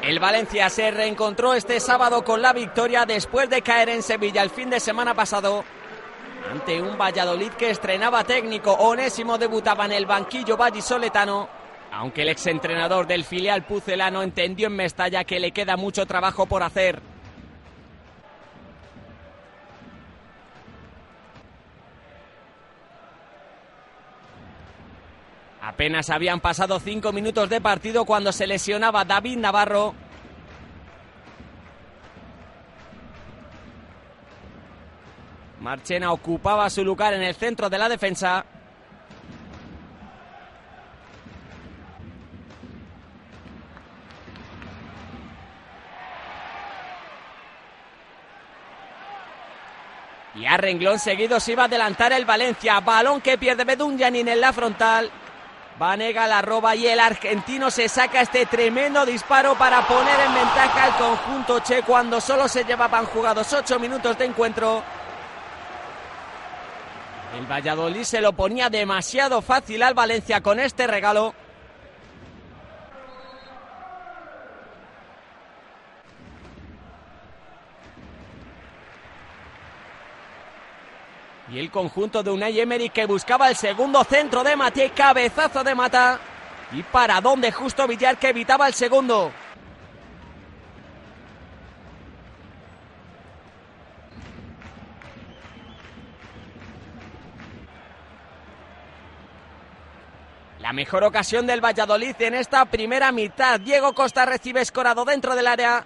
El Valencia se reencontró este sábado con la victoria después de caer en Sevilla el fin de semana pasado ante un Valladolid que estrenaba técnico. Onésimo debutaba en el banquillo vallisoletano, aunque el exentrenador del filial pucelano entendió en Mestalla que le queda mucho trabajo por hacer. Apenas habían pasado 5 minutos de partido cuando se lesionaba David Navarro. Marchena ocupaba su lugar en el centro de la defensa. Y a renglón seguido se iba a adelantar el Valencia. Balón que pierde Bedunyanin en la frontal. Vanega la roba y el argentino se saca este tremendo disparo para poner en ventaja al conjunto che cuando solo se llevaban jugados 8 minutos de encuentro. El Valladolid se lo ponía demasiado fácil al Valencia con este regalo. Y el conjunto de Unai Emery que buscaba el segundo centro de Maté, cabezazo de Mata. Y paradón de Justo Villar que evitaba el segundo. La mejor ocasión del Valladolid en esta primera mitad. Diego Costa recibe escorado dentro del área.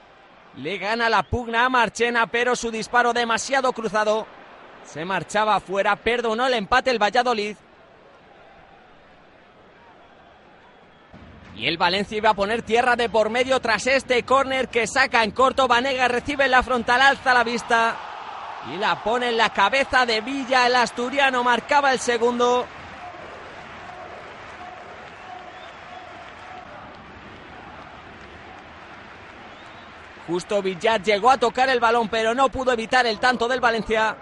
Le gana la pugna a Marchena, pero su disparo demasiado cruzado. Se marchaba afuera, perdonó el empate el Valladolid. Y el Valencia iba a poner tierra de por medio tras este córner que saca en corto. Vanega recibe en la frontal, alza la vista y la pone en la cabeza de Villa. El asturiano marcaba el segundo. Justo Villar llegó a tocar el balón, pero no pudo evitar el tanto del Valencia.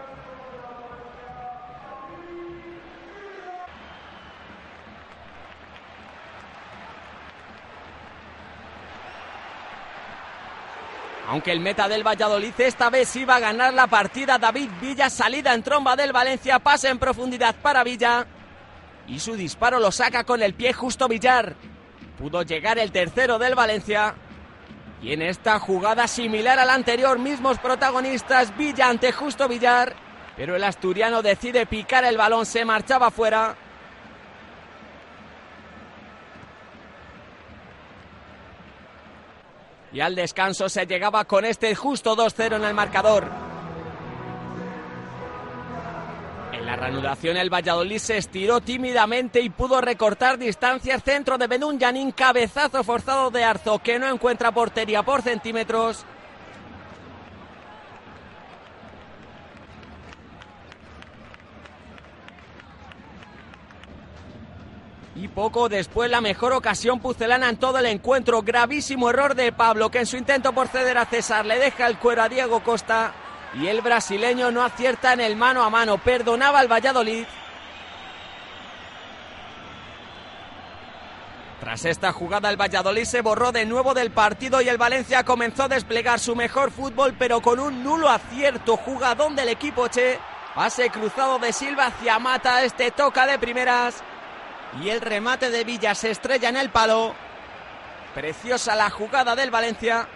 Aunque el meta del Valladolid esta vez iba a ganar la partida, David Villa, salida en tromba del Valencia, pase en profundidad para Villa. Y su disparo lo saca con el pie Justo Villar. Pudo llegar el tercero del Valencia. Y en esta jugada similar a la anterior, mismos protagonistas, Villa ante Justo Villar. Pero el asturiano decide picar el balón, se marchaba fuera. Y al descanso se llegaba con este justo 2-0 en el marcador. En la reanudación el Valladolid se estiró tímidamente y pudo recortar distancias. Centro de Bedunyanin, cabezazo forzado de Arzo que no encuentra portería por centímetros. Y poco después la mejor ocasión pucelana en todo el encuentro. Gravísimo error de Pablo que en su intento por ceder a César le deja el cuero a Diego Costa. Y el brasileño no acierta en el mano a mano. Perdonaba al Valladolid. Tras esta jugada el Valladolid se borró de nuevo del partido y el Valencia comenzó a desplegar su mejor fútbol, pero con un nulo acierto. Jugadón del equipo che. Pase cruzado de Silva hacia Mata. Este toca de primeras. Y el remate de Villa se estrella en el palo. Preciosa la jugada del Valencia.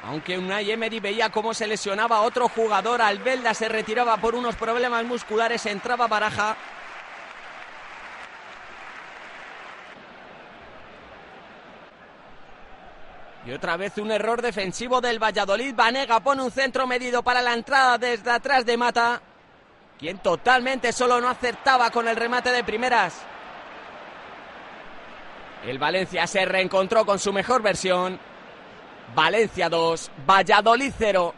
Aunque Unai Emery veía cómo se lesionaba otro jugador, Albelda se retiraba por unos problemas musculares, entraba Baraja. Y otra vez un error defensivo del Valladolid. Vanega pone un centro medido para la entrada desde atrás de Mata, quien totalmente solo no acertaba con el remate de primeras. El Valencia se reencontró con su mejor versión. Valencia 2, Valladolid 0.